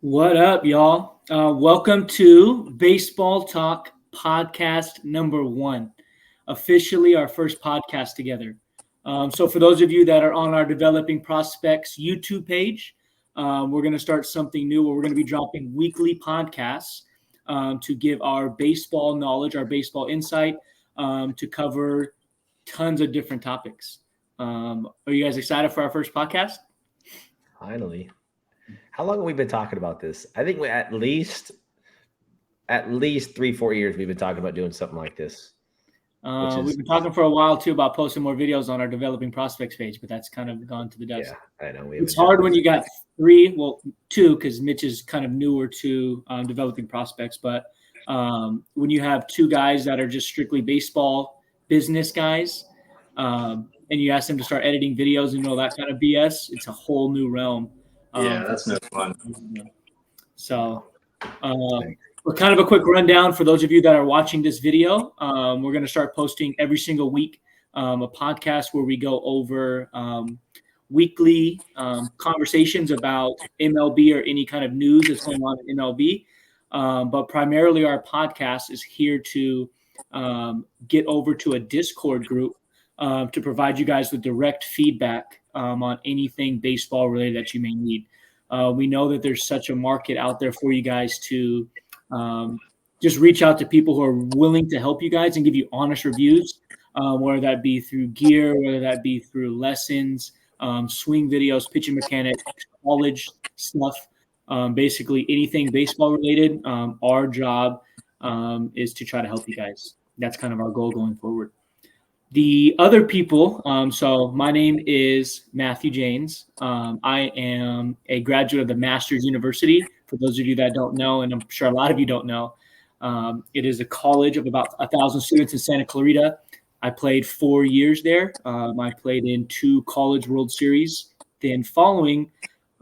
What up, y'all? Welcome to Baseball Talk podcast number 1, officially our first podcast together. So, for those of you that are on our Developing Prospects YouTube page, we're going to start something new where we're going to be dropping weekly podcasts to give our baseball knowledge, our baseball insight, to cover tons of different topics. Are you guys excited for our first podcast? Finally. How long have we been talking about this? I think we at least 3-4 years we've been talking about doing something like this. We've been talking for a while too about posting more videos on our Developing Prospects page, but that's kind of gone to the dust. Yeah, I know. It's hard when you got two, because Mitch is kind of newer to Developing Prospects. But when you have two guys that are just strictly baseball business guys, and you ask them to start editing videos and all that kind of BS, it's a whole new realm. Yeah, that's no fun. So, but kind of a quick rundown for those of you that are watching this video. We're going to start posting every single week a podcast where we go over weekly conversations about MLB or any kind of news that's going on in MLB. But primarily our podcast is here to get over to a Discord group to provide you guys with direct feedback on anything baseball related that you may need. We know that there's such a market out there for you guys to just reach out to people who are willing to help you guys and give you honest reviews, whether that be through gear, whether that be through lessons, swing videos, pitching mechanics, college stuff, basically anything baseball related. Our job is to try to help you guys. That's kind of our goal going forward. The other people, so my name is Matthew Janes. I am a graduate of the Masters University. For those of you that don't know, and I'm sure a lot of you don't know, it is a college of about 1,000 students in Santa Clarita. I played 4 years there. I played in 2 College World Series. Then following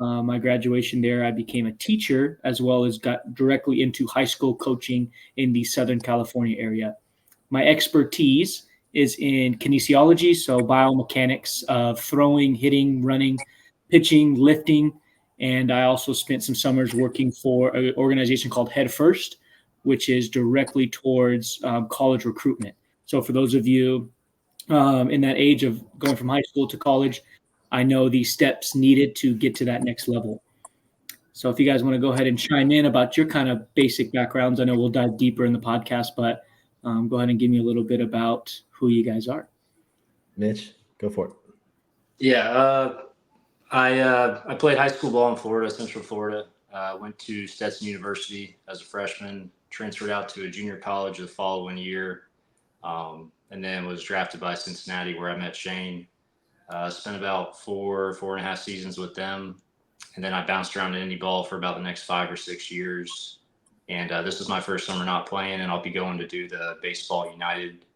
my graduation there, I became a teacher as well as got directly into high school coaching in the Southern California area. My expertise is in kinesiology, so biomechanics of throwing, hitting, running, pitching, lifting. And I also spent some summers working for an organization called Head First, which is directly towards college recruitment. So for those of you in that age of going from high school to college, I know the steps needed to get to that next level. So if you guys want to go ahead and chime in about your kind of basic backgrounds, I know we'll dive deeper in the podcast, but go ahead and give me a little bit about who you guys are. Mitch, go for it. Yeah, I played high school ball in Florida, Central Florida. Went to Stetson University as a freshman, transferred out to a junior college the following year, and then was drafted by Cincinnati, where I met Shane. Spent about 4.5 seasons with them, and then I bounced around in Indy ball for about the next 5 or 6 years. And this is my first summer not playing, and I'll be going to do the Baseball United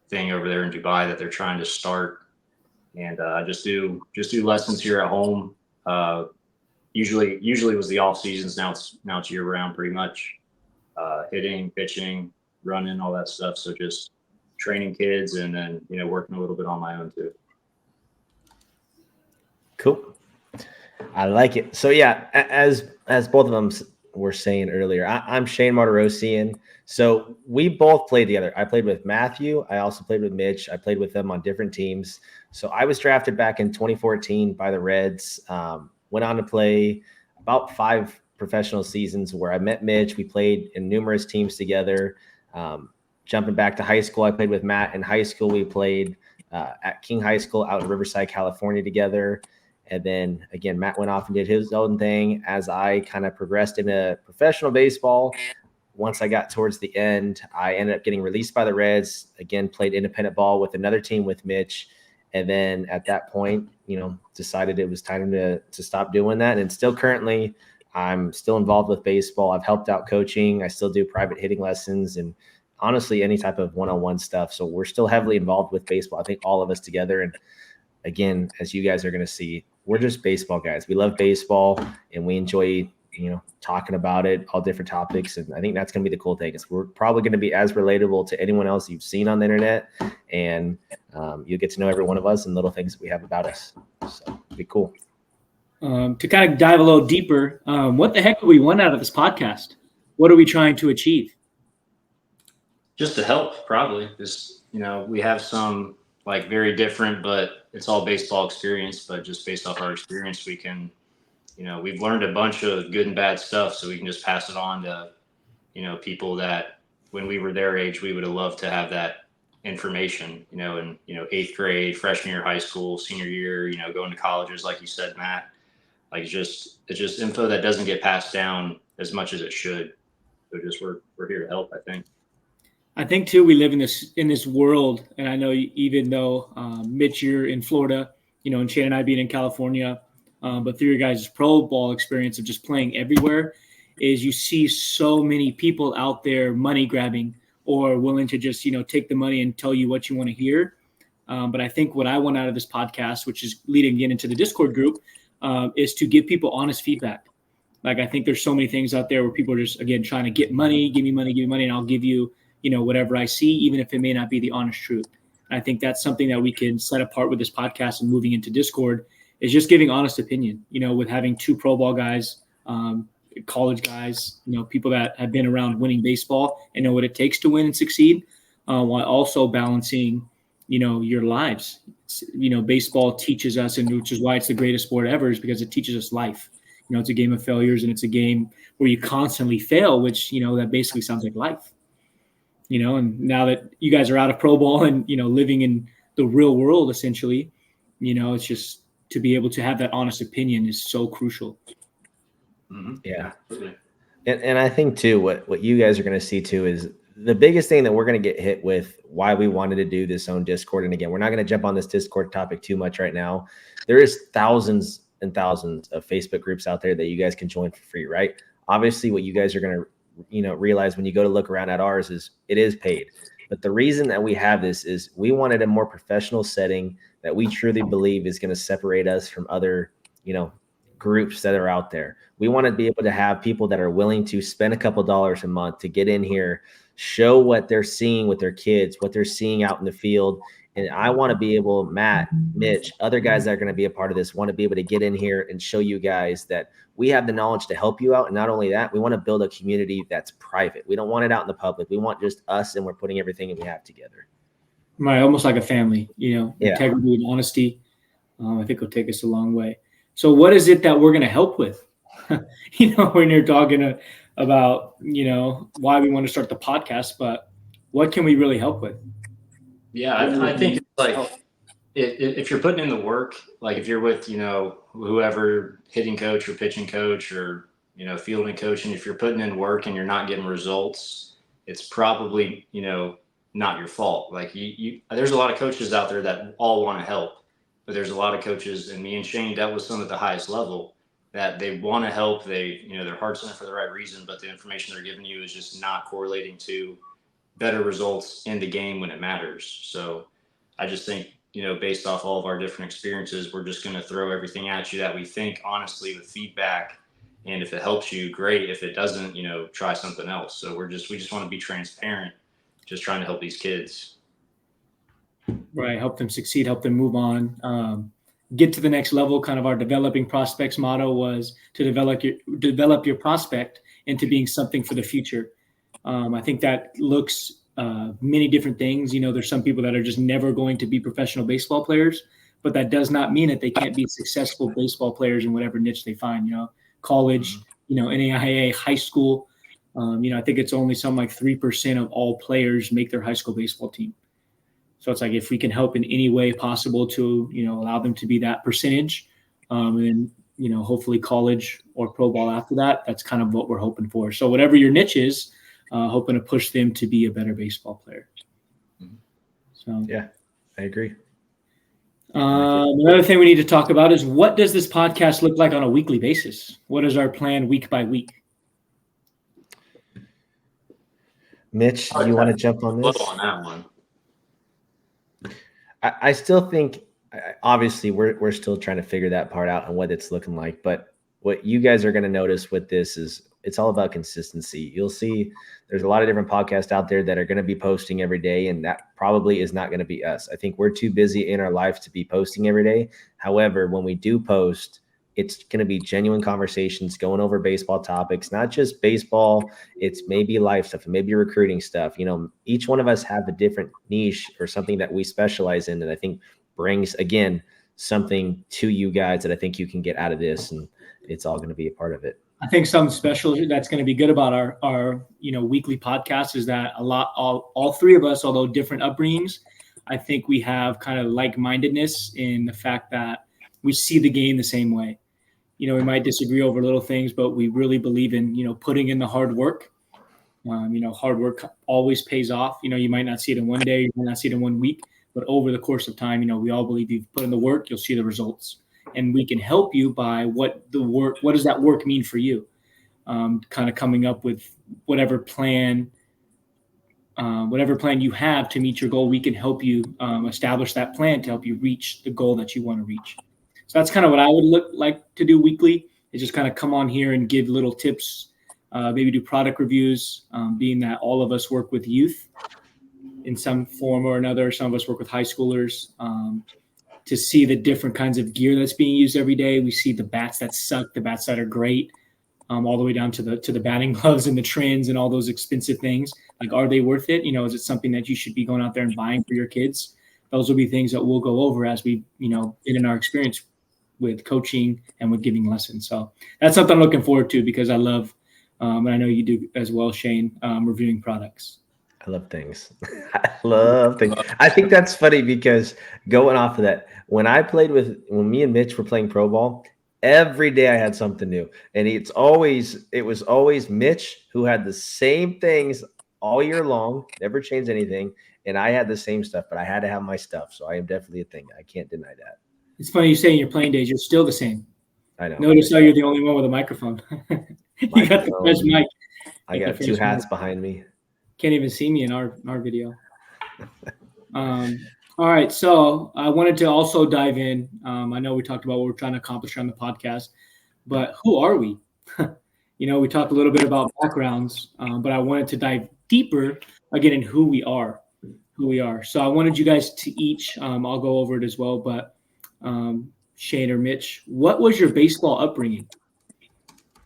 thing over there in Dubai that they're trying to start. And I just do lessons here at home. Usually was the off seasons. Now it's year round pretty much. Hitting, pitching, running, all that stuff. So just training kids and then working a little bit on my own too. Cool. I like it. So yeah, as both of them were saying earlier, I'm Shane Martirosian. So we both played together. I played with Matthew. I also played with Mitch. I played with them on different teams. So I was drafted back in 2014 by the Reds. Went on to play about 5 professional seasons where I met Mitch. We played in numerous teams together. Jumping back to high school, I played with Matt in high school. We played at King High School out in Riverside, California together. And then again, Matt went off and did his own thing as I kind of progressed into professional baseball. Once I got towards the end, I ended up getting released by the Reds. Again, played independent ball with another team with Mitch. And then at that point, decided it was time to stop doing that. And still currently, I'm still involved with baseball. I've helped out coaching. I still do private hitting lessons and honestly, any type of one-on-one stuff. So we're still heavily involved with baseball. I think all of us together. And again, as you guys are going to see, we're just baseball guys. We love baseball and we enjoy, talking about it, all different topics. And I think that's going to be the cool thing is we're probably going to be as relatable to anyone else you've seen on the internet. And you'll get to know every one of us and little things that we have about us. So it'll be cool. To kind of dive a little deeper, what the heck do we want out of this podcast? What are we trying to achieve? Just to help, probably. Just, we have some like very different, but it's all baseball experience. But just based off our experience, we can, we've learned a bunch of good and bad stuff, so we can just pass it on to, people that when we were their age, we would have loved to have that information, in, 8th grade, freshman year, high school, senior year, going to colleges, like you said, Matt. Like it's just info that doesn't get passed down as much as it should. So just we're here to help, I think. I think too, we live in this world, and I know even though Mitch, you're in Florida, and Shane and I being in California, but through your guys' pro ball experience of just playing everywhere, is you see so many people out there money grabbing or willing to just take the money and tell you what you want to hear. But I think what I want out of this podcast, which is leading again into the Discord group, is to give people honest feedback. Like I think there's so many things out there where people are just again trying to get money, give me money, and I'll give you. Whatever I see, even if it may not be the honest truth. And I think that's something that we can set apart with this podcast and moving into Discord is just giving honest opinion, with having 2 pro ball guys, college guys, people that have been around winning baseball and know what it takes to win and succeed, while also balancing, your lives. Baseball teaches us, and which is why it's the greatest sport ever, is because it teaches us life. It's a game of failures, and it's a game where you constantly fail, which, that basically sounds like life. And now that you guys are out of pro ball and, living in the real world, essentially, it's just to be able to have that honest opinion is so crucial. Mm-hmm. Yeah. And I think too, what you guys are going to see too, is the biggest thing that we're going to get hit with why we wanted to do this own Discord. And again, we're not going to jump on this Discord topic too much right now. There is thousands and thousands of Facebook groups out there that you guys can join for free, right? Obviously what you guys are going to realize when you go to look around at ours is it is paid. But the reason that we have this is we wanted a more professional setting that we truly believe is going to separate us from other, groups that are out there. We want to be able to have people that are willing to spend a couple dollars a month to get in here, show what they're seeing with their kids, what they're seeing out in the field. And I want to be able, Matt, Mitch, other guys that are going to be a part of this want to be able to get in here and show you guys that we have the knowledge to help you out. And not only that, we want to build a community that's private. We don't want it out in the public. We want just us, and we're putting everything we have together. Right. Almost like a family, integrity and honesty. I think will take us a long way. So what is it that we're going to help with? When you're talking about, why we want to start the podcast, but what can we really help with? Yeah, I think it's like if you're putting in the work, like if you're with, whoever, hitting coach or pitching coach or, fielding coach, and if you're putting in work and you're not getting results, it's probably, not your fault. Like there's a lot of coaches out there that all want to help, but there's a lot of coaches, and me and Shane dealt with some at the highest level, that they want to help. They, their heart's in it for the right reason, but the information they're giving you is just not correlating to better results in the game when it matters. So I just think, based off all of our different experiences, we're just going to throw everything at you that we think honestly with feedback. And if it helps you, great. If it doesn't, try something else. So we just want to be transparent, just trying to help these kids. Right. Help them succeed, help them move on, get to the next level. Kind of our developing prospects motto was to develop your prospect into being something for the future. I think that looks many different things. There's some people that are just never going to be professional baseball players, but that does not mean that they can't be successful baseball players in whatever niche they find, college, NAIA, high school. I think it's only something like 3% of all players make their high school baseball team. So it's like if we can help in any way possible to, allow them to be that percentage, and then, hopefully college or pro ball after that, that's kind of what we're hoping for. So whatever your niche is, hoping to push them to be a better baseball player. So yeah, I agree. Another thing we need to talk about is, what does this podcast look like on a weekly basis? What is our plan week by week? Mitch, do you want to jump on this? On that one. I still think, obviously, we're still trying to figure that part out and what it's looking like. But what you guys are going to notice with this is it's all about consistency. You'll see there's a lot of different podcasts out there that are going to be posting every day, and that probably is not going to be us. I think we're too busy in our life to be posting every day. However, when we do post, it's going to be genuine conversations going over baseball topics, not just baseball. It's maybe life stuff, maybe recruiting stuff. You know, each one of us have a different niche or something that we specialize in that I think brings, again, something to you guys that I think you can get out of this, and it's all going to be a part of it. I think something special that's going to be good about our weekly podcast is that all three of us, although different upbringings, I think we have kind of like-mindedness in the fact that we see the game the same way. You know, we might disagree over little things, but we really believe in, putting in the hard work. Hard work always pays off. You know, you might not see it in one day, you might not see it in 1 week, but over the course of time, we all believe you've put in the work, you'll see the results. And we can help you by what does that work mean for you? Kind of coming up with whatever plan you have to meet your goal. We can help you establish that plan to help you reach the goal that you want to reach. So that's kind of what I would like to do weekly, is just kind of come on here and give little tips, maybe do product reviews, being that all of us work with youth in some form or another. Some of us work with high schoolers, to see the different kinds of gear that's being used every day. We see the bats that suck, the bats that are great, all the way down to the batting gloves and the trends and all those expensive things. Like, are they worth it? Is it something that you should be going out there and buying for your kids? Those will be things that we'll go over as we, in our experience with coaching and with giving lessons. So that's something I'm looking forward to, because I love, and I know you do as well, Shane, reviewing products. I love things. I love things. I think that's funny, because going off of that, when me and Mitch were playing pro ball, every day I had something new. And it was always Mitch who had the same things all year long, never changed anything. And I had the same stuff, but I had to have my stuff. So I am definitely a thing. I can't deny that. It's funny you say in your playing days, you're still the same. I know. Notice how you're the only one with a microphone. You got the fresh mic. I got two hats behind me. Can't even see me in our video. All right, so I wanted to also dive in. I know we talked about what we're trying to accomplish on the podcast, but who are we? We talked a little bit about backgrounds, but I wanted to dive deeper again in who we are. So I wanted you guys to each, I'll go over it as well, but Shane or Mitch, what was your baseball upbringing?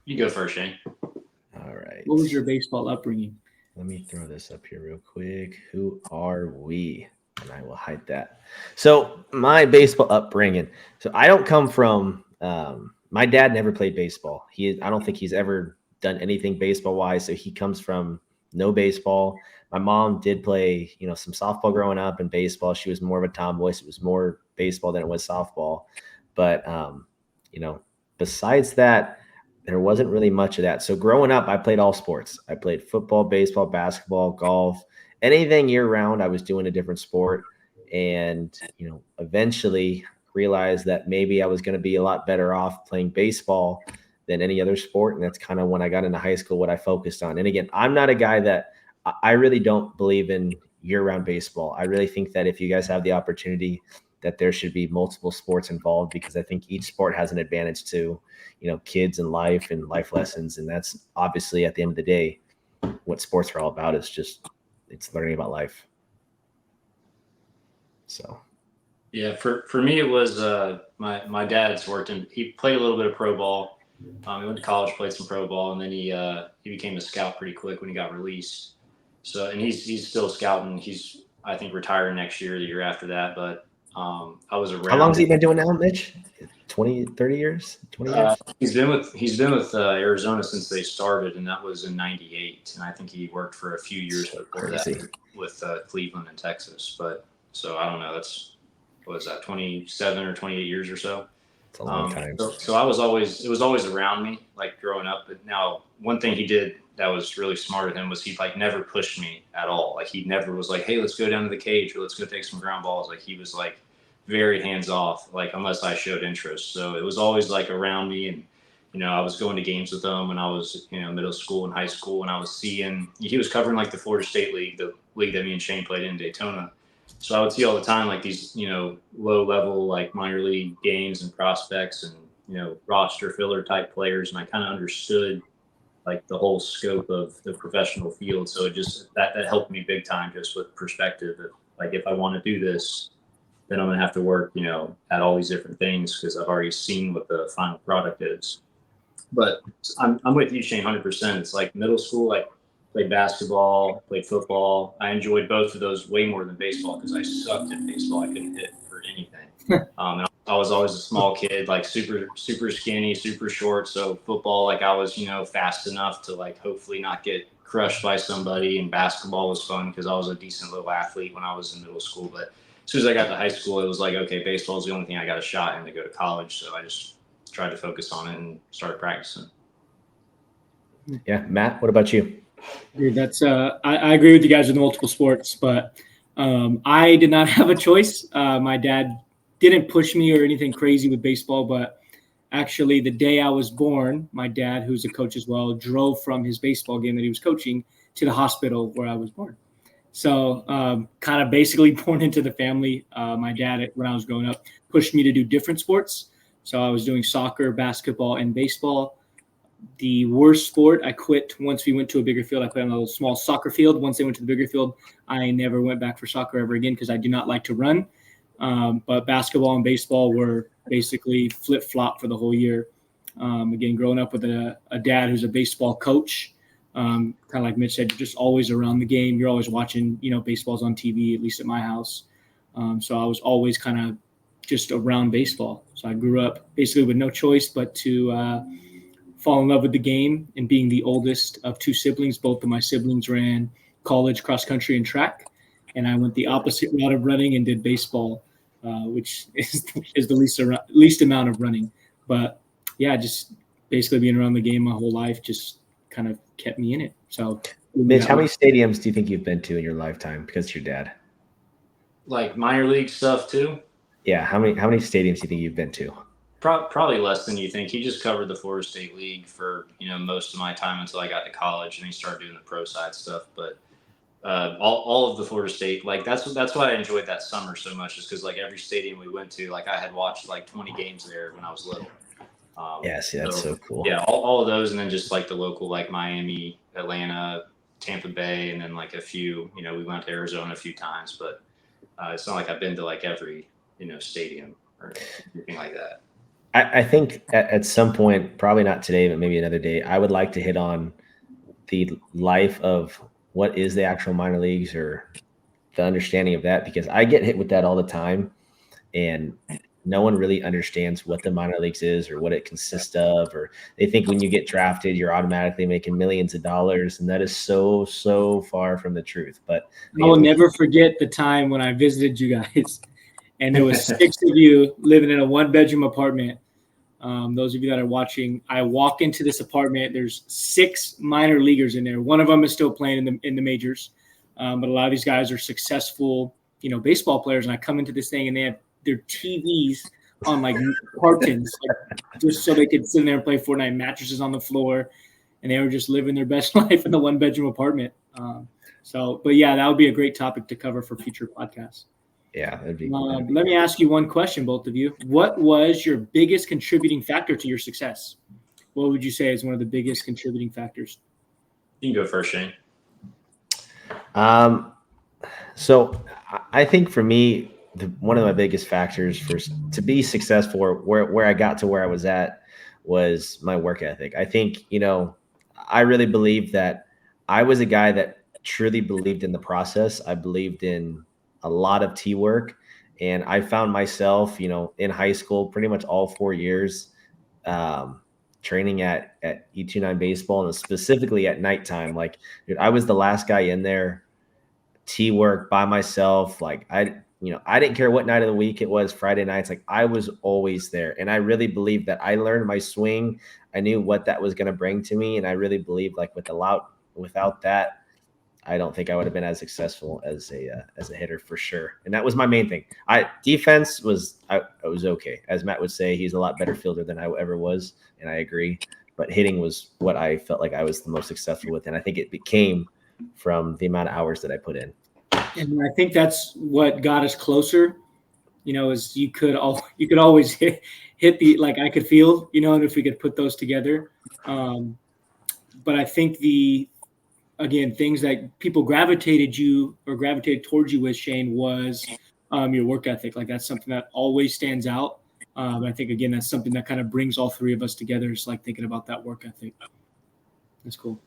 You go first, Shane. All right. What was your baseball upbringing? Let me throw this up here real quick. Who are we? And I will hide that. So my baseball upbringing. So I don't come from, my dad never played baseball. I don't think he's ever done anything baseball wise. So he comes from no baseball. My mom did play, some softball growing up, and baseball. She was more of a tomboy. So it was more baseball than it was softball. But, besides that, there wasn't really much of that. So growing up, I played all sports. I played football, baseball, basketball, golf, anything year round. I was doing a different sport, and, eventually realized that maybe I was going to be a lot better off playing baseball than any other sport. And that's kind of when I got into high school, what I focused on. And again, I'm not a guy that I really don't believe in year round baseball. I really think that if you guys have the opportunity, that there should be multiple sports involved, because I think each sport has an advantage to, kids and life lessons. And that's obviously, at the end of the day, what sports are all about, is it's learning about life. So. Yeah. For me, it was, my dad's he played a little bit of pro ball. He went to college, played some pro ball, and then he became a scout pretty quick when he got released. So, and he's still scouting. He's, I think, retiring next year, the year after that. But I was around. How long has he been doing now, Mitch? 20, 30 years? 20 years? He's been with Arizona since they started, and that was in '98. And I think he worked for a few years before that with Cleveland and Texas. But so I don't know. What was that, 27 or 28 years or so? It's a long time. So it was always around me, like growing up. But now, one thing he did that was really smart of him was he never pushed me at all. Like, he never was like, hey, let's go down to the cage, or let's go take some ground balls. Like, he was very hands off, unless I showed interest. So it was always around me. And, I was going to games with him when I was, middle school and high school, and I was seeing, he was covering the Florida State League, the league that me and Shane played in Daytona. So I would see all the time, these, low level, minor league games and prospects and, roster filler type players. And I kind of understood the whole scope of the professional field. So it just, that helped me big time, just with perspective of if I want to do this, then I'm going to have to work, at all these different things because I've already seen what the final product is. But I'm with you, Shane, 100%. It's like middle school, like played basketball, played football. I enjoyed both of those way more than baseball because I sucked at baseball. I couldn't hit for anything. And I was always a small kid, like super, super skinny, super short. So football, like I was, fast enough to like hopefully not get crushed by somebody. And basketball was fun because I was a decent little athlete when I was in middle school. But as soon as I got to high school, it was like, okay, baseball is the only thing I got a shot in to go to college. So I just tried to focus on it and started practicing. Yeah. Matt, what about you? Dude, that's I agree with you guys with multiple sports, but I did not have a choice. My dad didn't push me or anything crazy with baseball, but actually the day I was born, my dad, who's a coach as well, drove from his baseball game that he was coaching to the hospital where I was born. So kind of basically born into the family. My dad, when I was growing up, pushed me to do different sports. So I was doing soccer, basketball, and baseball. The worst sport, I quit once we went to a bigger field. I played on a little small soccer field. Once they went to the bigger field, I never went back for soccer ever again because I do not like to run. But basketball and baseball were basically flip-flop for the whole year. Again, growing up with a dad who's a baseball coach, kind of like Mitch said, just always around the game. You're always watching, baseball's on TV, at least at my house. So I was always kind of just around baseball. So I grew up basically with no choice but to fall in love with the game. And being the oldest of two siblings, both of my siblings ran college, cross country, and track. And I went the opposite route of running and did baseball, which is the least amount of running. But yeah, just basically being around the game my whole life just kind of kept me in it. So, Mitch, how many stadiums do you think you've been to in your lifetime because your dad? Like minor league stuff too? Yeah, how many stadiums do you think you've been to? Probably less than you think. He just covered the Florida State League for most of my time until I got to college, and he started doing the pro side stuff. But all of the Florida State, like that's why I enjoyed that summer so much, is because like every stadium we went to, like I had watched like 20 games there when I was little. Yes, that's so cool. Yeah, all of those, and then just like the local, like Miami, Atlanta, Tampa Bay, and then like a few. We went to Arizona a few times, but it's not like I've been to like every stadium or anything like that. I think at some point, probably not today, but maybe another day, I would like to hit on the life of what is the actual minor leagues or the understanding of that, because I get hit with that all the time and no one really understands what the minor leagues is or what it consists of, or they think when you get drafted, you're automatically making millions of dollars. And that is so, so far from the truth. But I will never forget the time when I visited you guys and there was 6 of you living in a 1-bedroom apartment. Those of you that are watching, I walk into this apartment. There's 6 minor leaguers in there. One of them is still playing in the majors, but a lot of these guys are successful, baseball players. And I come into this thing, and they have their TVs on like cartons, just so they could sit in there and play Fortnite. Mattresses on the floor, and they were just living their best life in the 1-bedroom apartment. But yeah, that would be a great topic to cover for future podcasts. Yeah, that'd be let me ask you one question, both of you. What was your biggest contributing factor to your success? What would you say is one of the biggest contributing factors? You can go first, Shane. So I think for me, one of my biggest factors to be successful, or where I got to where I was at, was my work ethic. I think, I really believe that I was a guy that truly believed in the process. I believed in a lot of teamwork, and I found myself, in high school, pretty much all 4 years, training at E29 baseball, and specifically at nighttime. Like, dude, I was the last guy in there, teamwork by myself. Like I didn't care what night of the week it was, Friday nights, like I was always there. And I really believed that I learned my swing. I knew what that was going to bring to me. And I really believed like without that, I don't think I would have been as successful as a hitter for sure. And that was my main thing. Defense was, I was okay. As Matt would say, he's a lot better fielder than I ever was. And I agree, but hitting was what I felt like I was the most successful with. And I think it became from the amount of hours that I put in. And I think that's what got us closer, is you could always hit the, like I could feel, and if we could put those together. But I think things that people gravitated towards you with, Shane, was your work ethic. Like that's something that always stands out. I think again, that's something that kind of brings all three of us together. Is like thinking about that work ethic. That's cool.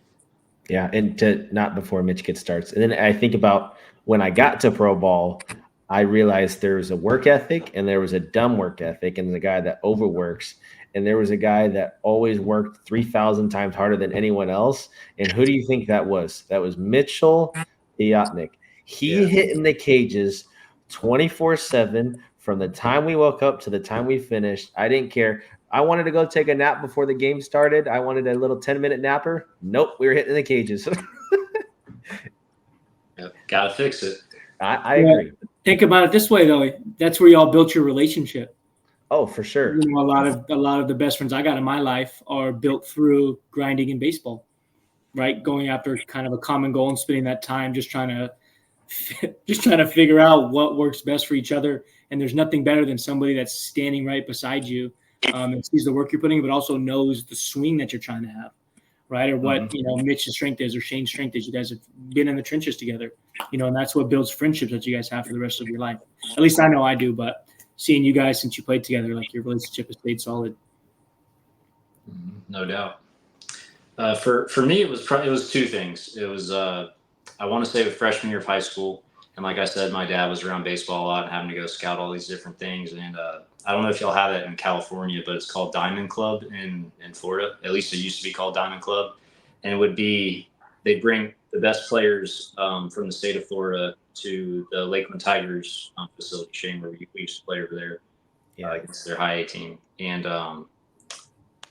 Yeah, and to not before Mitch gets starts. And then I think about when I got to pro ball, I realized there was a work ethic and there was a dumb work ethic, and the guy that overworks, and there was a guy that always worked 3,000 times harder than anyone else. And who do you think that was? That was Mitchell Iotnik. He hit in the cages 24/7 from the time we woke up to the time we finished. I didn't care. I wanted to go take a nap before the game started. I wanted a little 10-minute napper. Nope, we were hitting the cages. Yep, gotta fix it. I agree. Think about it this way, though. That's where y'all built your relationship. Oh, for sure. You know, a lot of the best friends I got in my life are built through grinding in baseball, right? Going after kind of a common goal and spending that time just trying to figure out what works best for each other. And there's nothing better than somebody that's standing right beside you and sees the work you're putting in, but also knows the swing that you're trying to have, right? Or what, Mitch's strength is or Shane's strength is. You guys have been in the trenches together, and that's what builds friendships that you guys have for the rest of your life. At least I know I do, but seeing you guys since you played together, like your relationship has stayed solid. No doubt. For me, it was two things. It was, I want to say with freshman year of high school. And like I said, my dad was around baseball a lot and having to go scout all these different things. And I don't know if y'all have it in California, but it's called Diamond Club in Florida. At least it used to be called Diamond Club. And it would be, they'd bring the best players from the state of Florida to the Lakeland Tigers facility, Shane, where we used to play over there against their high A team. And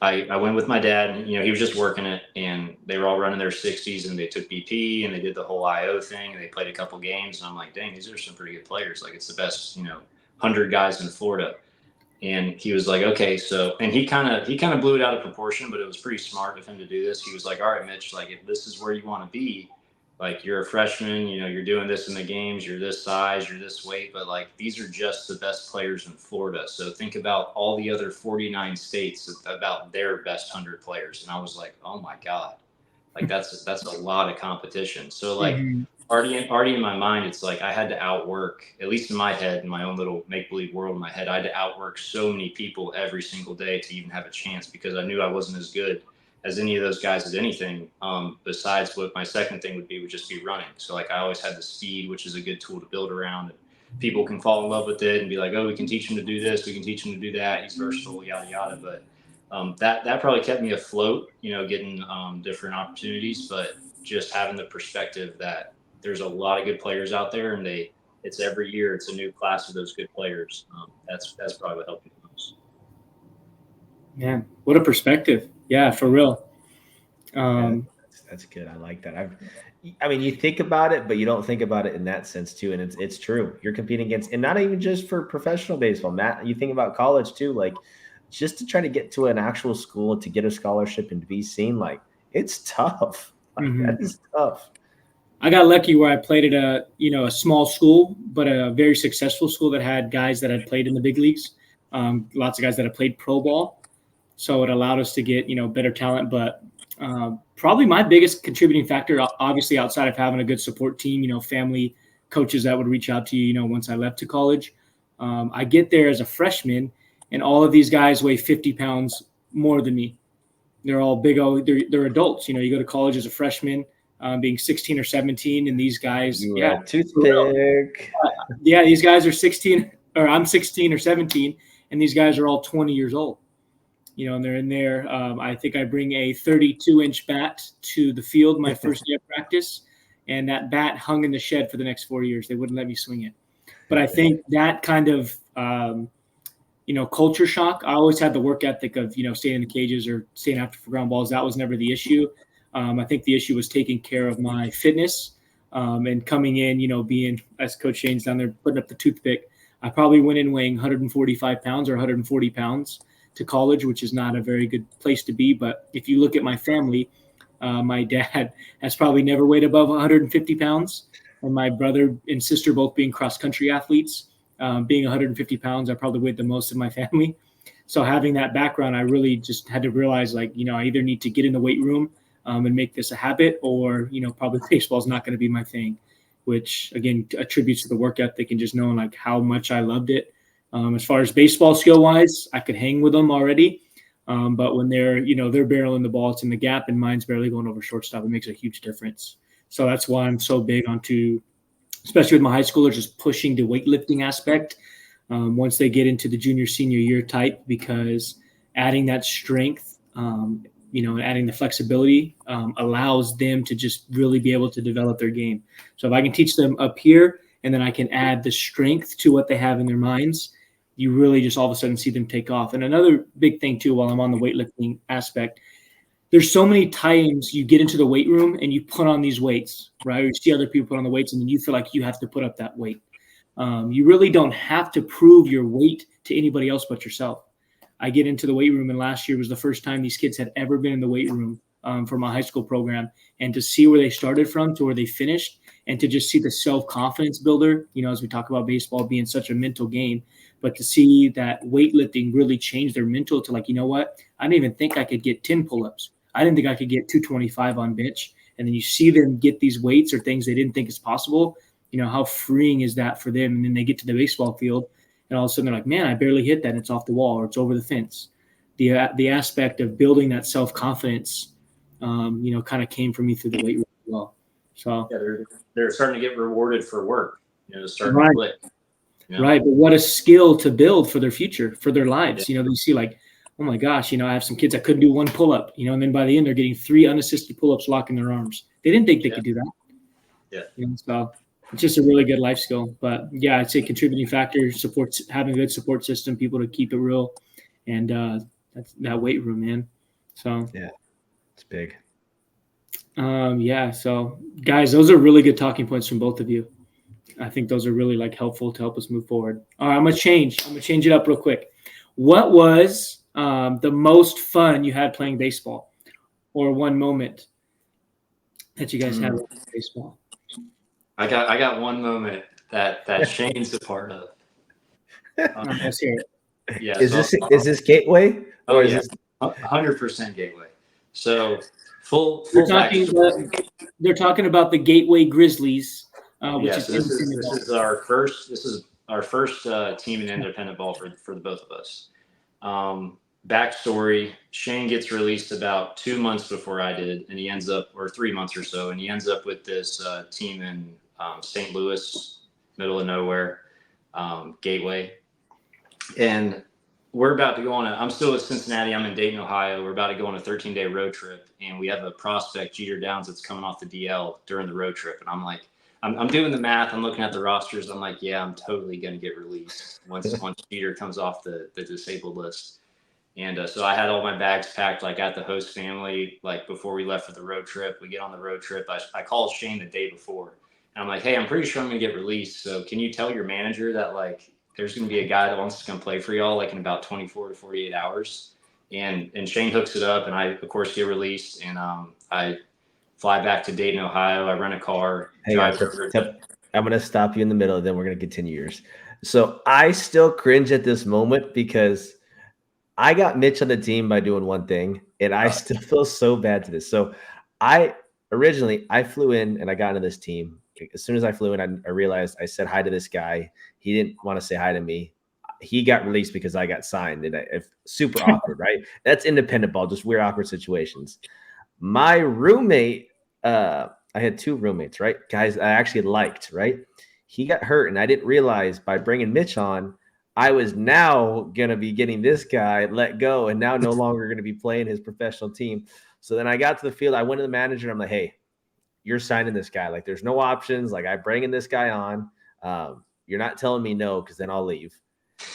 I went with my dad, and he was just working it, and they were all running their 60s, and they took BP, and they did the whole IO thing, and they played a couple games, and I'm like, dang, these are some pretty good players. Like, it's the best 100 guys in Florida. And he was like, okay, so, and he kind of blew it out of proportion, but it was pretty smart of him to do this. He was like, all right, Mitch, like, if this is where you want to be, like, you're a freshman, you're doing this in the games, you're this size, you're this weight, but like, these are just the best players in Florida. So think about all the other 49 states about their best 100 players. And I was like, oh my God, like that's a lot of competition. So like already in my mind, it's like I had to outwork, at least in my head, in my own little make-believe world in my head, I had to outwork so many people every single day to even have a chance, because I knew I wasn't as good as any of those guys at anything, besides what my second thing would just be running. So like I always had the speed, which is a good tool to build around. And people can fall in love with it and be like, oh, we can teach him to do this, we can teach him to do that, he's versatile, yada yada. But that probably kept me afloat, getting different opportunities, but just having the perspective that there's a lot of good players out there, and it's every year it's a new class of those good players. That's probably what helped me the most. Man, what a perspective. Yeah, for real. That's good. I like that. I mean, you think about it, but you don't think about it in that sense too. And it's true. You're competing against, and not even just for professional baseball, Matt, you think about college too, like just to try to get to an actual school, to get a scholarship and to be seen, like it's tough. Like, that is tough. I got lucky where I played at a small school, but a very successful school that had guys that had played in the big leagues. Lots of guys that had played pro ball. So it allowed us to get, better talent. But probably my biggest contributing factor, obviously outside of having a good support team, family, coaches that would reach out to you, once I left to college. I get there as a freshman, and all of these guys weigh 50 pounds more than me. They're all big. They're adults. You go to college as a freshman, being 16 or 17, and these guys, toothpick. These guys are 16, or I'm 16 or 17, and these guys are all 20 years old. And they're in there. I think I bring a 32-inch bat to the field my first day of practice, and that bat hung in the shed for the next 4 years. They wouldn't let me swing it. But I think that kind of, culture shock. I always had the work ethic of, staying in the cages or staying after for ground balls. That was never the issue. I think the issue was taking care of my fitness and coming in, being, as Coach Shane's down there putting up the toothpick. I probably went in weighing 145 pounds or 140 pounds. To college, which is not a very good place to be. But if you look at my family, my dad has probably never weighed above 150 pounds. And my brother and sister both being cross-country athletes, being 150 pounds, I probably weighed the most of my family. So having that background, I really just had to realize, I either need to get in the weight room and make this a habit, or, probably baseball is not going to be my thing, which again attributes to the work ethic and just knowing like how much I loved it. As far as baseball skill wise, I could hang with them already. But when they're barreling the ball, it's in the gap and mine's barely going over shortstop, it makes a huge difference. So that's why I'm so big onto, especially with my high schoolers, just pushing the weightlifting aspect once they get into the junior, senior year type, because adding that strength, and adding the flexibility allows them to just really be able to develop their game. So if I can teach them up here and then I can add the strength to what they have in their minds, you really just all of a sudden see them take off. And another big thing too, while I'm on the weightlifting aspect, there's so many times you get into the weight room and you put on these weights, right? Or you see other people put on the weights and then you feel like you have to put up that weight. You really don't have to prove your weight to anybody else but yourself. I get into the weight room, and last year was the first time these kids had ever been in the weight room for my high school program, and to see where they started from to where they finished, and to just see the self-confidence builder, as we talk about baseball being such a mental game, but to see that weightlifting really changed their mental to like, you know what? I didn't even think I could get 10 pull-ups. I didn't think I could get 225 on bench. And then you see them get these weights or things they didn't think is possible. How freeing is that for them? And then they get to the baseball field and all of a sudden they're like, man, I barely hit that. It's off the wall or it's over the fence. The aspect of building that self-confidence, kind of came from me through the weight room as well. So yeah, they're starting to get rewarded for work, starting right. to click. Right. But what a skill to build for their future, for their lives. They see like, oh my gosh, I have some kids that couldn't do one pull-up, and then by the end they're getting 3 unassisted pull-ups locking their arms. They didn't think they could do that. Yeah. So it's just a really good life skill. But yeah, I'd say contributing factor, having a good support system, people to keep it real, and that's that weight room, man. So yeah, it's big. So guys, those are really good talking points from both of you. I think those are really like helpful to help us move forward. All right, I'm gonna change it up real quick. What was the most fun you had playing baseball, or one moment that you guys had with baseball? I got one moment that Shane's a part of. Let's hear it. Yeah. Is this Gateway? Or is this 100% Gateway? So full. They're talking about the Gateway Grizzlies, which is this is our first. This is our first team in independent ball for the both of us. Backstory: Shane gets released about 2 months before I did, and he ends up, or 3 months or so, and he ends up with this team in St. Louis, middle of nowhere, Gateway. And we're about to go on I'm still at Cincinnati. I'm in Dayton, Ohio. We're about to go on a 13-day road trip, and we have a prospect, Jeter Downs, that's coming off the DL during the road trip. And I'm like, I'm doing the math. I'm looking at the rosters. I'm like, yeah, I'm totally going to get released once Jeter comes off the disabled list. And so I had all my bags packed, like at the host family, like before we left for the road trip. We get on the road trip. I called Shane the day before, and I'm like, hey, I'm pretty sure I'm going to get released. So can you tell your manager that like there's going to be a guy that wants to come play for y'all like in about 24 to 48 hours? And Shane hooks it up, and I, of course, get released. And I fly back to Dayton, Ohio. I rent a car. I'm going to stop you in the middle, then we're going to continue yours. So I still cringe at this moment because I got Mitch on the team by doing one thing, and I still feel so bad to this. So I flew in and I got into this team. As soon as I flew in, I realized I said hi to this guy. He didn't want to say hi to me. He got released because I got signed, and super awkward, right? That's independent ball, just weird, awkward situations. My roommate, I had 2 roommates, right? Guys I actually liked, right? He got hurt, and I didn't realize by bringing Mitch on, I was now going to be getting this guy let go and now no longer going to be playing his professional team. So then I got to the field. I went to the manager, and I'm like, hey, you're signing this guy. Like, there's no options. Like, I'm bringing this guy on. You're not telling me no, because then I'll leave.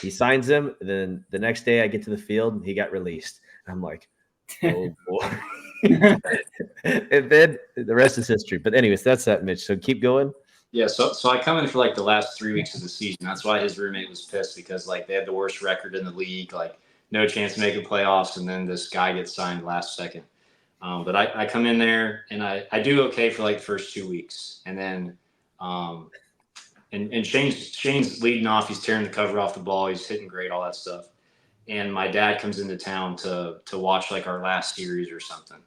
He signs him. Then the next day I get to the field, and he got released. And I'm like, oh, boy. And then the rest is history. But anyways, that's that, Mitch. So keep going. Yeah, so I come in for like the last 3 weeks of the season. That's why his roommate was pissed, because like they had the worst record in the league, like no chance of making playoffs, and then this guy gets signed last second. But I come in there and I do okay for like the first 2 weeks, and then and Shane's leading off. He's tearing the cover off the ball. He's hitting great, all that stuff. And my dad comes into town to watch like our last series or something.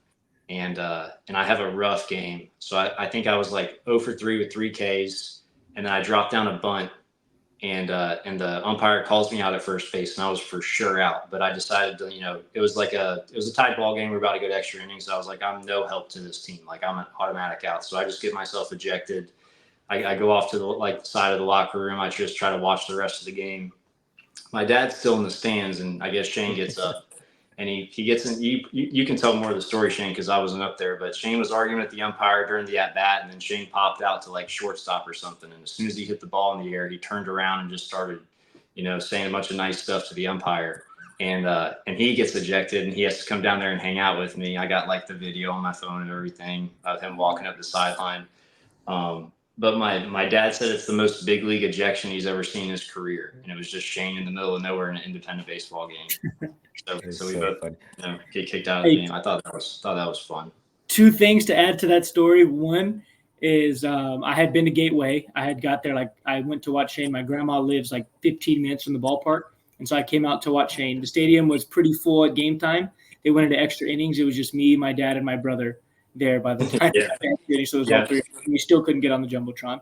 and I have a rough game. So I think I was like 0 for 3 with 3 Ks, and then I dropped down a bunt, and the umpire calls me out at first base, and I was for sure out. But I decided to, it was a tight ball game. We're about to go to extra innings. So I was like, I'm no help to this team. Like, I'm an automatic out. So I just get myself ejected. I go off to the side of the locker room. I just try to watch the rest of the game. My dad's still in the stands, and I guess Shane gets up. And he gets in. You can tell more of the story, Shane, because I wasn't up there. But Shane was arguing with the umpire during the at bat, and then Shane popped out to like shortstop or something. And as soon as he hit the ball in the air, he turned around and just started, saying a bunch of nice stuff to the umpire. And he gets ejected, and he has to come down there and hang out with me. I got like the video on my phone and everything of him walking up the sideline. But my dad said it's the most big league ejection he's ever seen in his career, and it was just Shane in the middle of nowhere in an independent baseball game. So we both get kicked out of the game. I thought that was fun. 2 things to add to that story. One is I had been to Gateway. I had got there, I went to watch Shane. My grandma lives like 15 minutes from the ballpark, and so I came out to watch Shane. The stadium was pretty full at game time. They went into extra innings. It was just me, my dad, and my brother there by the time. So it was all 3. We still couldn't get on the Jumbotron.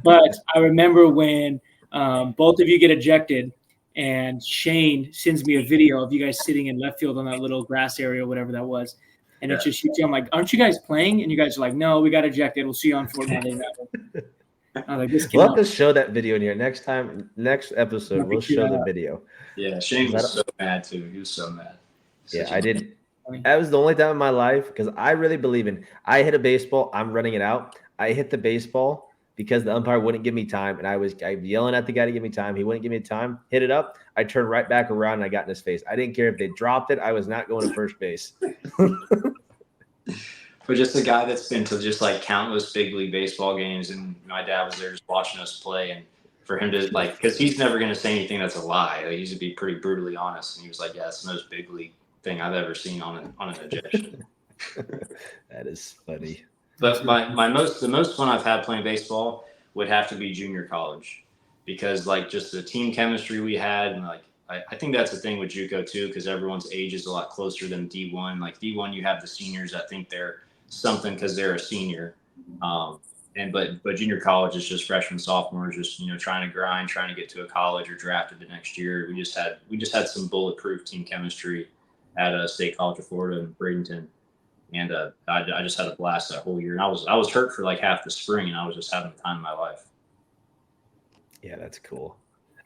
But I remember when both of you get ejected, and Shane sends me a video of you guys sitting in left field on that little grass area or whatever that was. And it's just you two. I'm like, aren't you guys playing? And you guys are like, no, we got ejected. We'll see you on Fortnite. I'm like, this we'll have to show that video in here next episode. We'll show the video. Yeah, Shane was so mad too. He was so mad. I did. That was the only time in my life, because I really believe I hit a baseball, I'm running it out. I hit the baseball because the umpire wouldn't give me time, and I was yelling at the guy to give me time. He wouldn't give me time. Hit it up. I turned right back around, and I got in his face. I didn't care if they dropped it. I was not going to first base. For just a guy that's been to just like countless big league baseball games, and my dad was there just watching us play, and for him to because he's never going to say anything that's a lie. Like, he's going to be pretty brutally honest, and he was like, yeah, it's the most big league thing I've ever seen on an ejection. That is funny. But the most fun I've had playing baseball would have to be junior college, because just the team chemistry we had, and I think that's the thing with JUCO too, because everyone's age is a lot closer than D1. Like D1, you have the seniors that think they're something because they're a senior, but junior college is just freshmen, sophomores, just trying to grind, trying to get to a college or drafted the next year. We just had some bulletproof team chemistry at State College of Florida in Bradenton. And I just had a blast that whole year. And I was hurt for half the spring, and I was just having the time of my life. Yeah, that's cool.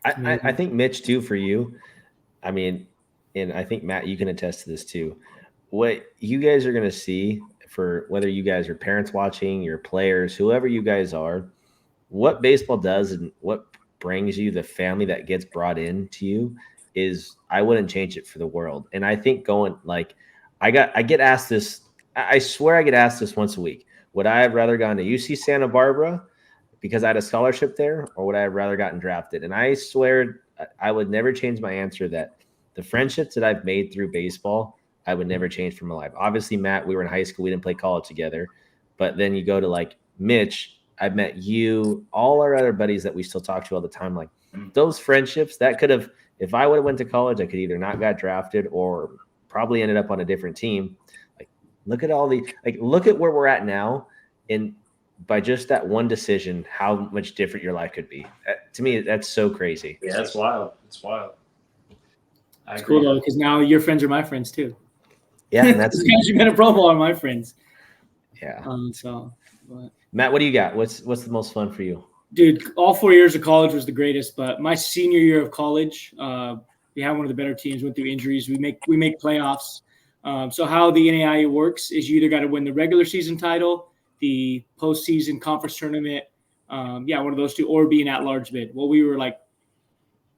I think, Mitch, too, for you, I mean, and I think, Matt, you can attest to this too. What you guys are going to see, for whether you guys are parents watching, your players, whoever you guys are, what baseball does and what brings you, the family that gets brought into you, is I wouldn't change it for the world. And I think I get asked this. I swear I get asked this once a week. Would I have rather gone to UC Santa Barbara because I had a scholarship there, or would I have rather gotten drafted? And I swear I would never change my answer, that the friendships that I've made through baseball, I would never change from my life. Obviously, Matt, we were in high school. We didn't play college together. But then you go to Mitch, I've met you, all our other buddies that we still talk to all the time. Those friendships that could have, if I would have went to college, I could either not got drafted or probably ended up on a different team. Look at look at where we're at now, and by just that one decision, how much different your life could be. To me, that's so crazy. Yeah, that's wild. It's wild. It's cool though, because now your friends are my friends too. Yeah, and that's because you've been a Pro Bowl are my friends. Yeah. Matt, what do you got? What's the most fun for you? Dude, all 4 years of college was the greatest, but my senior year of college, we had one of the better teams. Went through injuries. We make playoffs. So how the NAIA works is you either got to win the regular season title, the postseason conference tournament, one of those two, or be an at-large bid. Well, we were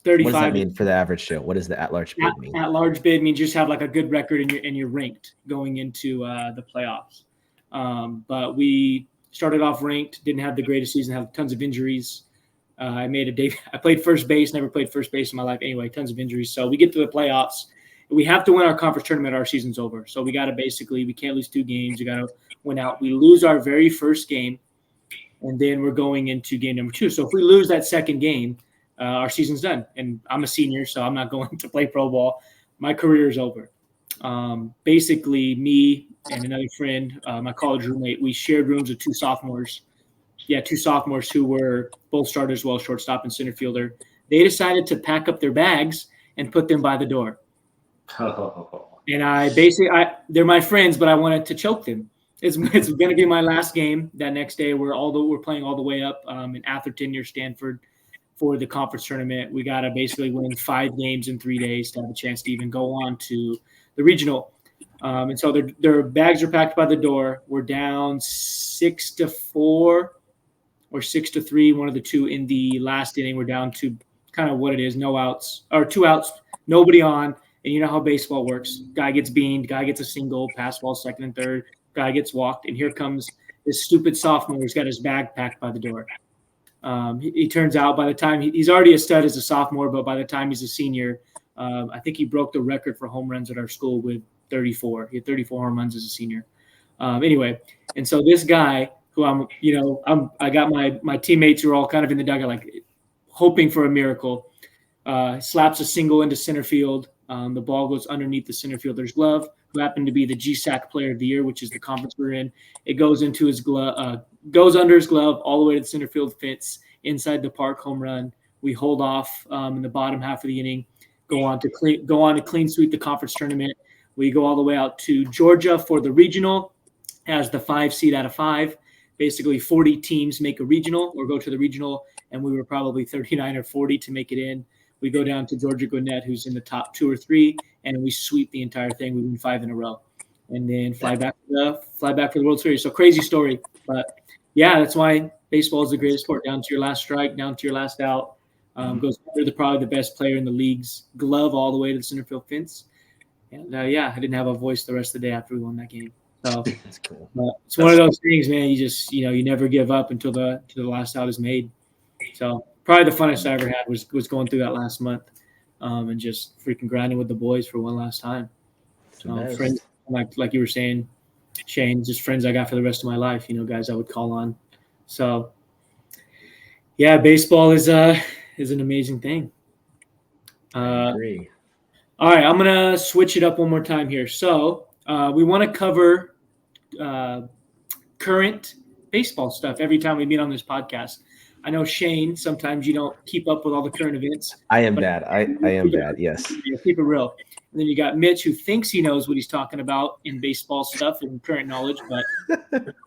35. What does that mean for the average show? What does the at-large bid mean? At-large bid means you just have a good record and you're ranked going into the playoffs. But we started off ranked, didn't have the greatest season, had tons of injuries. I played first base, never played first base in my life anyway, tons of injuries. So we get to the playoffs. We have to win our conference tournament. Our season's over. So we got to we can't lose 2 games. We got to win out. We lose our very first game, and then we're going into game number 2. So if we lose that second game, our season's done. And I'm a senior, so I'm not going to play pro ball. My career is over. Basically, me and another friend, my college roommate, we shared rooms with two sophomores. Yeah, two sophomores who were both starters, well, shortstop and center fielder. They decided to pack up their bags and put them by the door. And they're my friends, but I wanted to choke them. It's going to be my last game that next day. We're playing all the way up in Atherton near Stanford for the conference tournament. We got to basically win 5 games in 3 days to have a chance to even go on to the regional. And so their bags are packed by the door. We're down 6-4 or 6-3, one of the two in the last inning. We're down to kind of what it is, no outs or 2 outs, nobody on. And you know how baseball works. Guy gets beamed, guy gets a single, pass ball second and third, guy gets walked, and here comes this stupid sophomore who's got his bag packed by the door. He turns out by the time he's already a stud as a sophomore, but by the time he's a senior, I think he broke the record for home runs at our school with 34. He had 34 home runs as a senior. Anyway, and so this guy who I got my teammates who are all kind of in the dugout, like hoping for a miracle, slaps a single into center field. The ball goes underneath the center fielder's glove, who happened to be the GSAC Player of the Year, which is the conference we're in. It goes into his glove, goes under his glove all the way to the center field fence inside the park, home run. We hold off in the bottom half of the inning, go on to clean sweep the conference tournament. We go all the way out to Georgia for the regional as the 5 seed out of 5. Basically, 40 teams make a regional or go to the regional, and we were probably 39 or 40 to make it in. We go down to Georgia Gwinnett, who's in the top 2 or 3, and we sweep the entire thing. We win 5 in a row, and then fly back for the World Series. So crazy story, but yeah, that's why baseball is the greatest sport. Down to your last strike, down to your last out, goes under probably the best player in the league's glove all the way to the center field fence. And I didn't have a voice the rest of the day after we won that game. So That's cool. it's one of those things, man. You just you never give up until the last out is made. So probably the funnest I ever had was going through that last month, and just freaking grinding with the boys for one last time. Friends, like you were saying, Shane, just friends I got for the rest of my life. Guys I would call on. So yeah, baseball is an amazing thing. I agree. All right, I'm gonna switch it up one more time here. So we want to cover current baseball stuff every time we meet on this podcast. I know, Shane, sometimes you don't keep up with all the current events. I am bad. I am bad, yes. Keep it real. And then you got Mitch, who thinks he knows what he's talking about in baseball stuff and current knowledge, but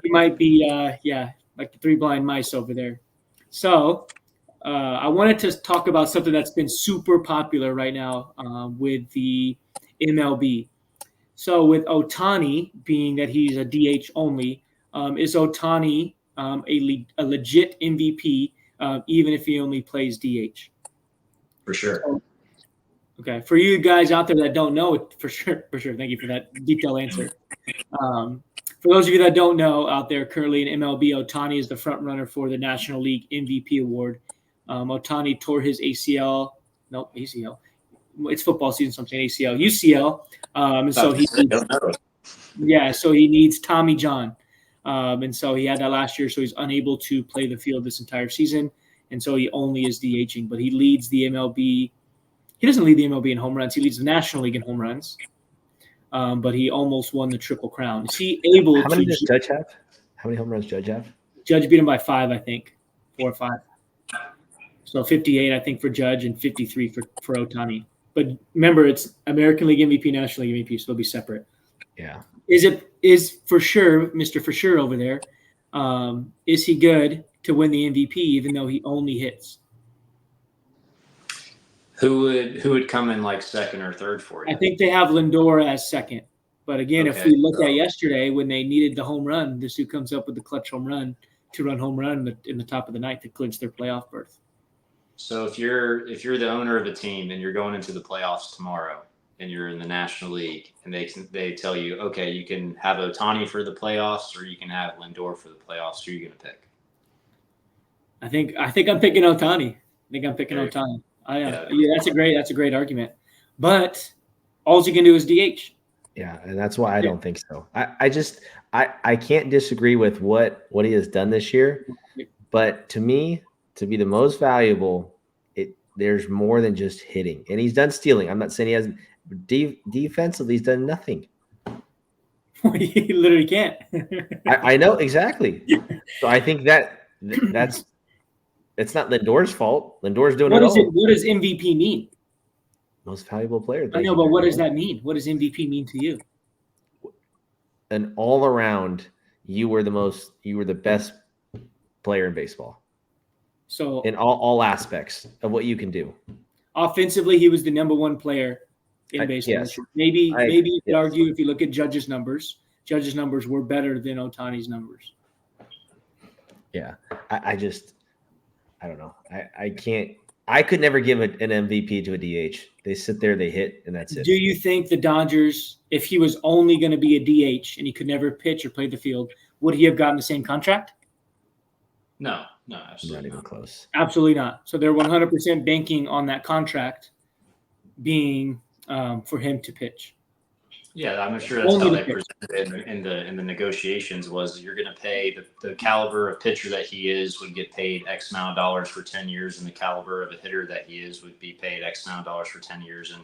he might be, like the 3 blind mice over there. So I wanted to talk about something that's been super popular right now with the MLB. So with Ohtani being that he's a DH only, is Ohtani a legit MVP, even if he only plays DH? For sure. Okay. For you guys out there that don't know, for sure. Thank you for that detailed answer. For those of you that don't know out there, currently in MLB, Ohtani is the front runner for the National League MVP award. Ohtani tore his ACL. It's football season, so I'm saying ACL, UCL. And so he needs Tommy John. And so he had that last year, so he's unable to play the field this entire season. And so he only is DHing, but he leads the MLB. He doesn't lead the MLB in home runs. He leads the National League in home runs. But he almost won the Triple Crown. Is he able to? How many does Judge have? How many home runs Judge have? Judge beat him by 5, I think. 4 or 5. So 58, I think, for Judge and 53 for Ohtani. But remember, it's American League MVP, National League MVP, so they'll be separate. Yeah. Is for sure, Mr. For sure over there, is he good to win the MVP even though he only hits? Who would come in like second or third for you? I think they have Lindor as second. But again, if we look at yesterday when they needed the home run, this dude comes up with the clutch home run, 2-run home run in the top of the ninth to clinch their playoff berth. So if you're the owner of a team and you're going into the playoffs tomorrow and you're in the National League and they tell you, okay, you can have Ohtani for the playoffs or you can have Lindor for the playoffs, who are you going to pick? I think I'm picking Ohtani. Ohtani. That's a great argument. But all you can do is DH. Yeah, and that's why I don't think so. I can't disagree with what he has done this year, but to me, to be the most valuable, there's more than just hitting, and he's done stealing. I'm not saying he hasn't. Defensively, he's done nothing. He literally can't. I know exactly. So I think that's it's not Lindor's fault. Lindor's doing What it is all. it? What does MVP mean? Most valuable player. I know, but what does that mean? What does MVP mean to you? An all around, you were the best player in baseball. So in all aspects of what you can do. Offensively, he was the number one player in baseball. Yes. Maybe you could yes. argue if you look at Judge's numbers were better than Ohtani's numbers. Yeah. I don't know. I could never give an MVP to a DH. They sit there, they hit, and that's it. Do you think the Dodgers, if he was only going to be a DH and he could never pitch or play the field, would he have gotten the same contract? No, absolutely not even not. close. Absolutely not. So they're 100% banking on that contract being for him to pitch. Yeah, I'm sure that's how they presented it in the negotiations was you're going to pay the caliber of pitcher that he is would get paid X amount of dollars for 10 years, and the caliber of a hitter that he is would be paid X amount of dollars for 10 years. And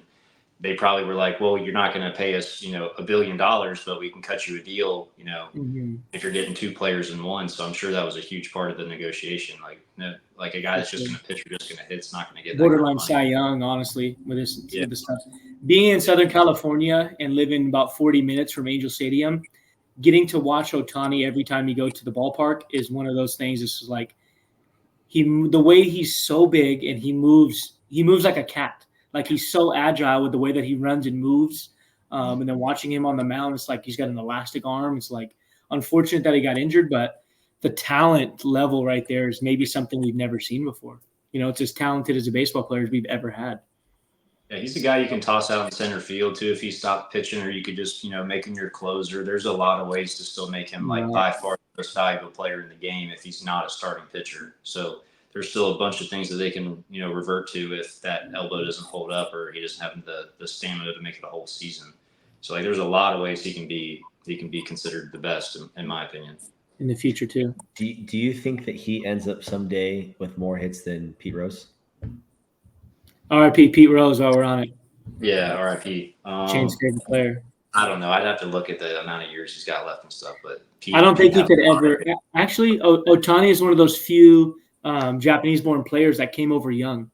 they probably were like, well, you're not going to pay us, $1 billion, but we can cut you a deal, if you're getting two players in one. So I'm sure that was a huge part of the negotiation. Like a guy that's just going to pitch or just going to hit, it's not going to get that borderline kind of money. Cy Young, honestly, with this stuff. Being in Southern California and living about 40 minutes from Angel Stadium, getting to watch Ohtani every time you go to the ballpark is one of those things. It's just like the way he's so big and he moves like a cat. Like he's so agile with the way that he runs and moves. And then watching him on the mound, it's like he's got an elastic arm. It's like unfortunate that he got injured, but the talent level right there is maybe something we've never seen before. It's as talented as a baseball player as we've ever had. Yeah, he's the guy you can toss out in center field too if he stopped pitching, or you could just, make him your closer. There's a lot of ways to still make him by far the most valuable player in the game if he's not a starting pitcher. So there's still a bunch of things that they can, revert to if that elbow doesn't hold up or he doesn't have the stamina to make it a whole season. So there's a lot of ways he can be considered the best in my opinion. In the future too. Do you think that he ends up someday with more hits than Pete Rose? RIP Pete Rose while we're on it. Yeah, RIP. Shane's favorite player. I don't know. I'd have to look at the amount of years he's got left and stuff, but I don't think he could ever. Actually, Ohtani is one of those few Japanese-born players that came over young.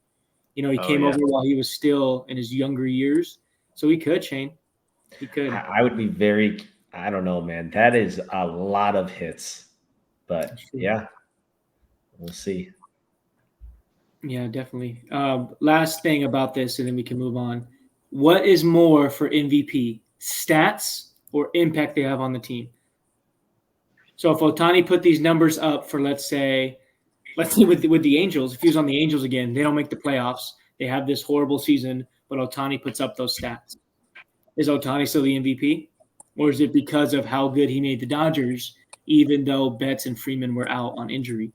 He came over while he was still in his younger years, so he could, Shane. He could. I would be very. I don't know, man. That is a lot of hits, but yeah, we'll see. Yeah, definitely. Last thing about this, and then we can move on. What is more for MVP, stats or impact they have on the team? So if Ohtani put these numbers up for, let's say with the Angels, if he was on the Angels again, they don't make the playoffs. They have this horrible season, but Ohtani puts up those stats. Is Ohtani still the MVP? Or is it because of how good he made the Dodgers, even though Betts and Freeman were out on injury?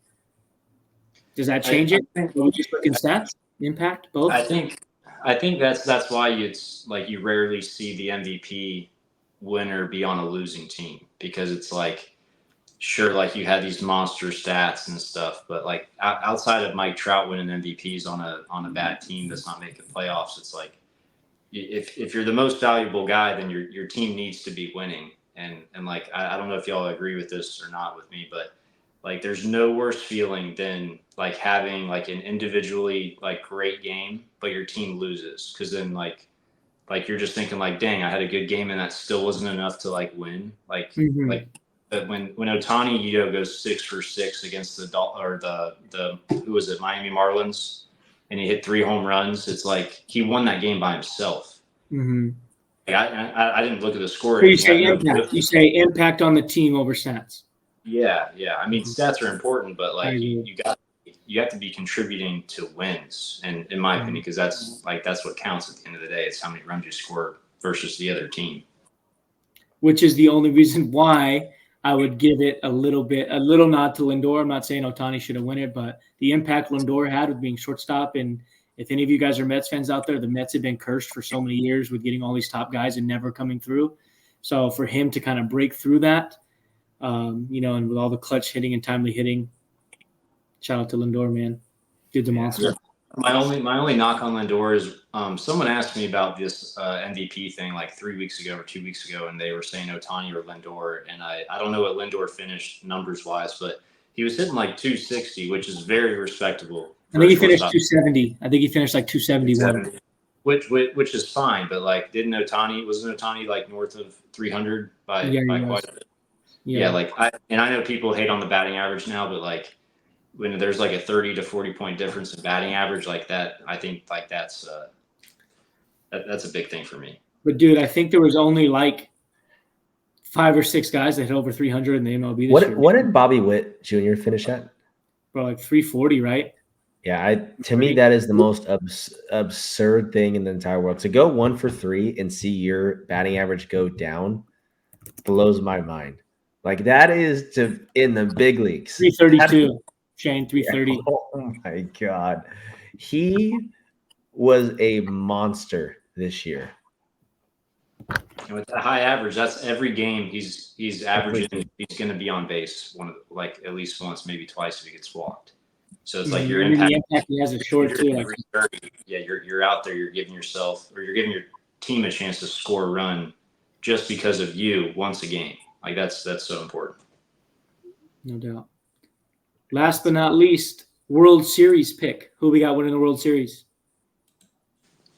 Does that change it? Are we just looking stats, impact, both? I think that's why it's like you rarely see the MVP winner be on a losing team, because it's like, sure, like you had these monster stats and stuff, but like outside of Mike Trout winning MVPs on a bad team that's not making playoffs, it's like if you're the most valuable guy, then your team needs to be winning. And like I don't know if y'all agree with this or not with me, but like there's no worse feeling than like having like an individually like great game, but your team loses, because then like you're just thinking like, dang, I had a good game and that still wasn't enough to like win. Like but when Ohtani goes 6 for 6 against the who was it, Miami Marlins, and he hit 3 home runs, it's like he won that game by himself. Mm-hmm. Like, I didn't look at the score. So you say impact. You say impact on the team over stats. Yeah. I mean, stats are important, but like you have to be contributing to wins, and in my opinion, because that's what counts at the end of the day. It's how many runs you score versus the other team. Which is the only reason why I would give it a little nod to Lindor. I'm not saying Ohtani should have won it, but the impact Lindor had with being shortstop. And if any of you guys are Mets fans out there, the Mets have been cursed for so many years with getting all these top guys and never coming through. So for him to kind of break through that, and with all the clutch hitting and timely hitting, shout out to Lindor, man. Dude's a monster. My only knock on Lindor is someone asked me about this MVP thing like 3 weeks ago or 2 weeks ago, and they were saying Otani or Lindor, and I don't know what Lindor finished numbers wise, but he was hitting like 260, which is very respectable. I think he finished 270. I think he finished like 271. Which is fine, but like, wasn't Otani like north of 300 by quite a bit? Yeah, like I know people hate on the batting average now, but like when there's like a 30 to 40 point difference in batting average like that, I think like that's a big thing for me. But dude, I think there was only like 5 or 6 guys that hit over 300 in the MLB this year. What did Bobby Witt Jr. finish at? Bro, like 340, right? Yeah, to me that is the most absurd thing in the entire world. To go 1 for 3 and see your batting average go down blows my mind. Like that is in the big leagues. 332, Shane, 330. Oh my God, he was a monster this year. And with that high average, that's every game he's averaging. He's going to be on base at least once, maybe twice if he gets walked. So it's like your impact. The impact he has is short too. You're out there. You're giving yourself or you're giving your team a chance to score a run just because of you once a game. Like that's so important. No doubt. Last but not least, World Series pick. Who we got winning the World Series?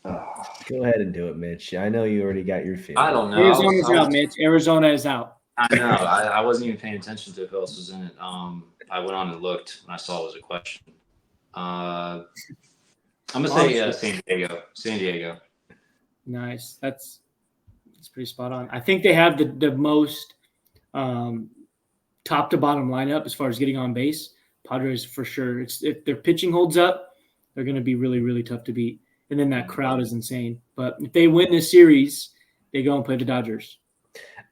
Go ahead and do it, Mitch. I know you already got your feeling. I don't know. Arizona's out, Mitch. Arizona is out. I know. I wasn't even paying attention to who else was in it. I went on and looked when I saw it was a question. I'm gonna say San Diego. San Diego. Nice. That's pretty spot on. I think they have the most top to bottom lineup as far as getting on base. Padres for sure. If their pitching holds up, they're going to be really, really tough to beat. And then that crowd is insane. But if they win this series, they go and play the Dodgers.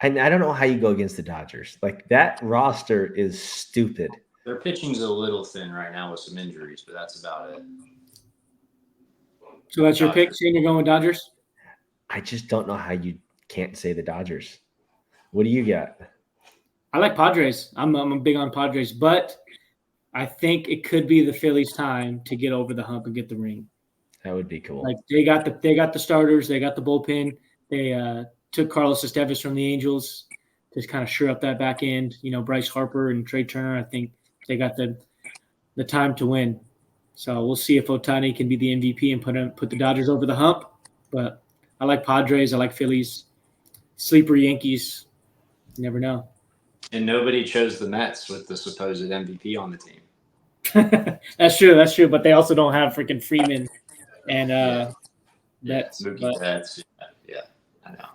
And I don't know how you go against the Dodgers. Like that roster is stupid. Their pitching's a little thin right now with some injuries, but that's about it. So that's your pick, Shane? You're going with Dodgers? I just don't know how you can't say the Dodgers. What do you got? I like Padres. I'm big on Padres, but I think it could be the Phillies' time to get over the hump and get the ring. That would be cool. Like they got the starters, they got the bullpen. They took Carlos Estevez from the Angels to kind of shore up that back end. You know, Bryce Harper and Trey Turner. I think they got the time to win. So we'll see if Otani can be the MVP and put the Dodgers over the hump. But I like Padres. I like Phillies. Sleeper Yankees. You never know. And nobody chose the Mets with the supposed MVP on the team. That's true. But they also don't have freaking Freeman and Betts. Mookie Betts. Yeah, I know.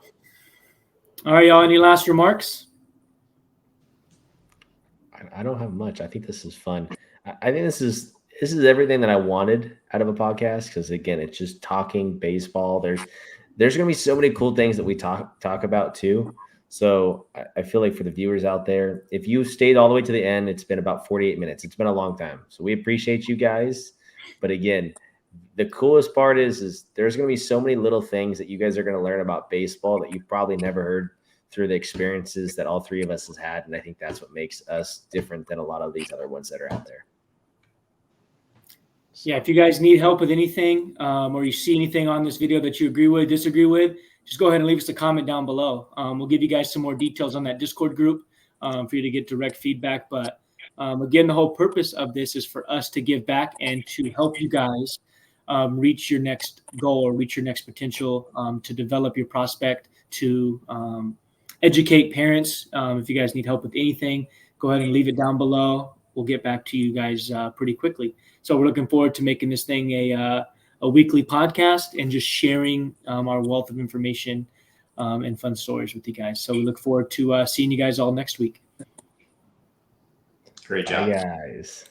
All right, y'all. Any last remarks? I don't have much. I think this is fun. I think this is everything that I wanted out of a podcast because again, it's just talking baseball. There's going to be so many cool things that we talk about too. So I feel like for the viewers out there, if you stayed all the way to the end, it's been about 48 minutes. It's been a long time. So we appreciate you guys. But again, the coolest part is there's going to be so many little things that you guys are going to learn about baseball that you've probably never heard through the experiences that all three of us has had. And I think that's what makes us different than a lot of these other ones that are out there. Yeah, if you guys need help with anything or you see anything on this video that you agree with, disagree with, just go ahead and leave us a comment down below. We'll give you guys some more details on that Discord group for you to get direct feedback. But again, the whole purpose of this is for us to give back and to help you guys reach your next goal or reach your next potential, to develop your prospect, to educate parents. If you guys need help with anything, go ahead and leave it down below. We'll get back to you guys pretty quickly. So we're looking forward to making this thing a weekly podcast and just sharing our wealth of information and fun stories with you guys. So we look forward to seeing you guys all next week. Great job. Bye, guys.